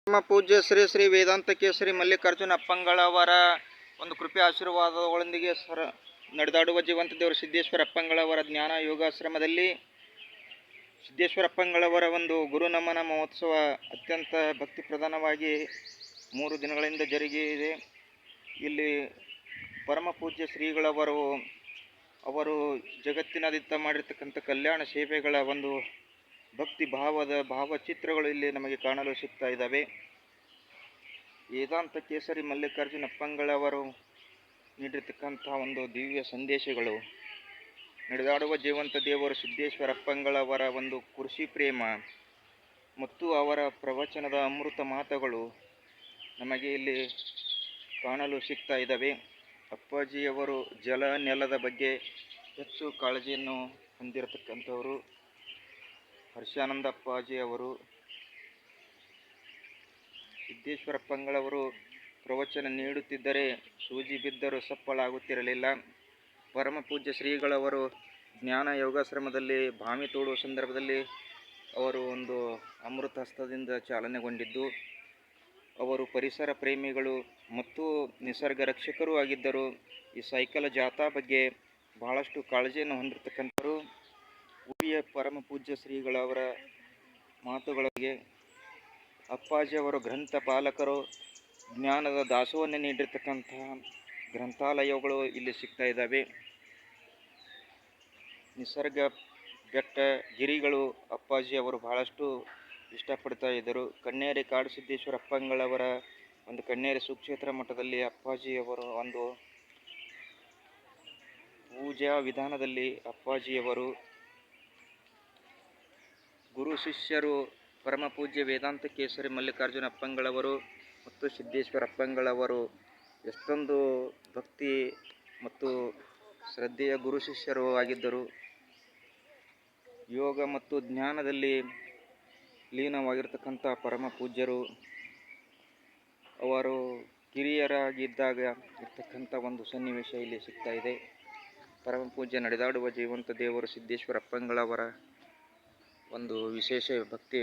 ನಮ್ಮ ಪೂಜ್ಯ ಶ್ರೀ ಶ್ರೀ ವೇದಾಂತ ಕೇಸರಿ ಮಲ್ಲಿಕಾರ್ಜುನ ಅಪ್ಪಂಗಳವರ ಒಂದು ಕೃಪೆ ಆಶೀರ್ವಾದಗಳೊಂದಿಗೆ ನಡೆದಾಡುವ ಜೀವಂತ ದೇವರು ಸಿದ್ದೇಶ್ವರ ಅಪ್ಪಂಗಳವರ ಜ್ಞಾನ ಯೋಗಾಶ್ರಮದಲ್ಲಿ ಸಿದ್ದೇಶ್ವರ ಅಪ್ಪಂಗಳವರ ಒಂದು ಗುರು ನಮನ ಮಹೋತ್ಸವ ಅತ್ಯಂತ ಭಕ್ತಿ ಪ್ರಧಾನವಾಗಿ 3 ದಿನಗಳಿಂದ ಜರುಗಿದೆ. ಇಲ್ಲಿ ಪರಮ ಪೂಜ್ಯ ಅವರು ಜಗತ್ತಿನಾದ್ಯಂತ ಮಾಡಿರ್ತಕ್ಕಂಥ ಕಲ್ಯಾಣ ಸೇವೆಗಳ ಒಂದು ಭಕ್ತಿ ಭಾವದ ಭಾವಚಿತ್ರಗಳು ಇಲ್ಲಿ ನಮಗೆ ಕಾಣಲು ಸಿಗ್ತಾ ಇದ್ದಾವೆ. ವೇದಾಂತ ಕೇಸರಿ ಮಲ್ಲಿಕಾರ್ಜುನ ಅಪ್ಪಂಗಳವರು ನೀಡಿರ್ತಕ್ಕಂಥ ಒಂದು ದಿವ್ಯ ಸಂದೇಶಗಳು, ನಡೆದಾಡುವ ಜೀವಂತ ದೇವರು ಸಿದ್ದೇಶ್ವರ ಅಪ್ಪಂಗಳವರ ಒಂದು ಕೃಷಿ ಪ್ರೇಮ ಮತ್ತು ಅವರ ಪ್ರವಚನದ ಅಮೃತ ಮಾತುಗಳು ನಮಗೆ ಇಲ್ಲಿ ಕಾಣಲು ಸಿಗ್ತಾ ಇದ್ದಾವೆ. ಅಪ್ಪಾಜಿಯವರು ಜಲ ನೆಲದ ಬಗ್ಗೆ ಹೆಚ್ಚು ಕಾಳಜಿಯನ್ನು ಹೊಂದಿರತಕ್ಕಂಥವರು. ಹರ್ಷಾನಂದ ಅಪ್ಪಾಜಿಯವರು ಸಿದ್ದೇಶ್ವರಪ್ಪಂಗಳವರು ಪ್ರವಚನ ನೀಡುತ್ತಿದ್ದರೆ ಸೂಜಿ ಬಿದ್ದರೂ ಸಪ್ಪಳಾಗುತ್ತಿರಲಿಲ್ಲ. ಪರಮ ಪೂಜ್ಯ ಶ್ರೀಗಳವರು ಜ್ಞಾನ ಯೋಗಾಶ್ರಮದಲ್ಲಿ ಭಾಮಿ ತೋಡುವ ಸಂದರ್ಭದಲ್ಲಿ ಅವರು ಒಂದು ಅಮೃತ ಹಸ್ತದಿಂದ ಚಾಲನೆಗೊಂಡಿದ್ದು, ಅವರು ಪರಿಸರ ಪ್ರೇಮಿಗಳು ಮತ್ತು ನಿಸರ್ಗ ರಕ್ಷಕರೂ ಆಗಿದ್ದರು. ಈ ಸೈಕಲ್ ಜಾಥಾ ಬಗ್ಗೆ ಬಹಳಷ್ಟು ಕಾಳಜಿಯನ್ನು ಹೊಂದಿರತಕ್ಕಂಥವರು. ಉಳಿಯ ಪರಮ ಪೂಜ್ಯ ಶ್ರೀಗಳವರ ಮಾತುಗಳಿಗೆ ಅಪ್ಪಾಜಿಯವರು ಗ್ರಂಥ ಪಾಲಕರು, ಜ್ಞಾನದ ದಾಸೋಹವನ್ನು ನೀಡಿರ್ತಕ್ಕಂತಹ ಗ್ರಂಥಾಲಯಗಳು ಇಲ್ಲಿ ಸಿಗ್ತಾ ಇದ್ದಾವೆ. ನಿಸರ್ಗ ಬೆಟ್ಟ ಗಿರಿಗಳು ಅಪ್ಪಾಜಿಯವರು ಬಹಳಷ್ಟು ಇಷ್ಟಪಡ್ತಾ ಇದ್ದರು. ಕಣ್ಣೇರಿ ಕಾಡು ಸಿದ್ದೇಶ್ವರ ಅಪ್ಪಂಗಳವರ ಒಂದು ಕಣ್ಣೇರಿ ಸುಕ್ಷೇತ್ರ ಮಠದಲ್ಲಿ ಅಪ್ಪಾಜಿಯವರು ಒಂದು ಪೂಜಾ ವಿಧಾನದಲ್ಲಿ ಅಪ್ಪಾಜಿಯವರು ಗುರು ಶಿಷ್ಯರು ಪರಮ ಪೂಜ್ಯ ವೇದಾಂತ ಕೇಸರಿ ಮಲ್ಲಿಕಾರ್ಜುನ ಅಪ್ಪಂಗಳವರು ಮತ್ತು ಸಿದ್ದೇಶ್ವರ ಅಪ್ಪಂಗಳವರು ಎಷ್ಟೊಂದು ಭಕ್ತಿ ಮತ್ತು ಶ್ರದ್ಧೆಯ ಗುರು ಶಿಷ್ಯರು ಆಗಿದ್ದರು. ಯೋಗ ಮತ್ತು ಜ್ಞಾನದಲ್ಲಿ ಲೀನವಾಗಿರ್ತಕ್ಕಂಥ ಪರಮ ಪೂಜ್ಯರು ಅವರು ಕಿರಿಯರಾಗಿದ್ದಾಗ ಇರ್ತಕ್ಕಂಥ ಒಂದು ಸನ್ನಿವೇಶ ಇಲ್ಲಿ ಸಿಗ್ತಾ ಇದೆ. ಪರಮ ಪೂಜ್ಯ ನಡೆದಾಡುವ ಜೀವಂತ ದೇವರು ಸಿದ್ದೇಶ್ವರ ಅಪ್ಪಂಗಳವರ ಒಂದು ವಿಶೇಷ ಭಕ್ತಿ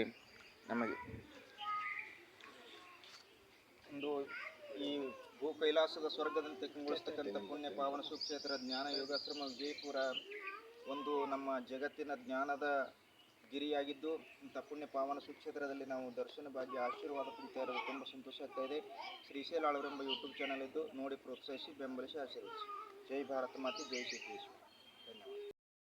ನಮಗೆ ಒಂದು ಈ ಭೂ ಕೈಲಾಸದ ಸ್ವರ್ಗದಂತೆ ಕಂಗೊಳಿಸ್ತಕ್ಕಂಥ ಪುಣ್ಯ ಪಾವನ ಸುಕ್ಷೇತ್ರ ಜ್ಞಾನ ಯೋಗಾಶ್ರಮ ವಿಜಯಪುರ ಒಂದು ನಮ್ಮ ಜಗತ್ತಿನ ಜ್ಞಾನದ ಗಿರಿಯಾಗಿದ್ದು, ಇಂಥ ಪುಣ್ಯ ಪಾವನ ಸುಕ್ಷೇತ್ರದಲ್ಲಿ ನಾವು ದರ್ಶನ ಭಾಗ್ಯ ಆಶೀರ್ವಾದ ಪಡಿತಾ ಇರೋದು ತುಂಬ ಸಂತೋಷ ಆಗ್ತಾ ಇದೆ. ಶ್ರೀಶೈಲ ಆಳ್ವರೆಂಬ ಯೂಟ್ಯೂಬ್ ಚಾನಲ್ ಇದ್ದು ನೋಡಿ, ಪ್ರೋತ್ಸಾಹಿಸಿ, ಬೆಂಬಲಿಸಿ, ಆಶೀರ್ವದಿಸಿ. ಜೈ ಭಾರತ ಮಾತೆ, ಜೈ ಶ್ರೀಕೃಷ್ಣ.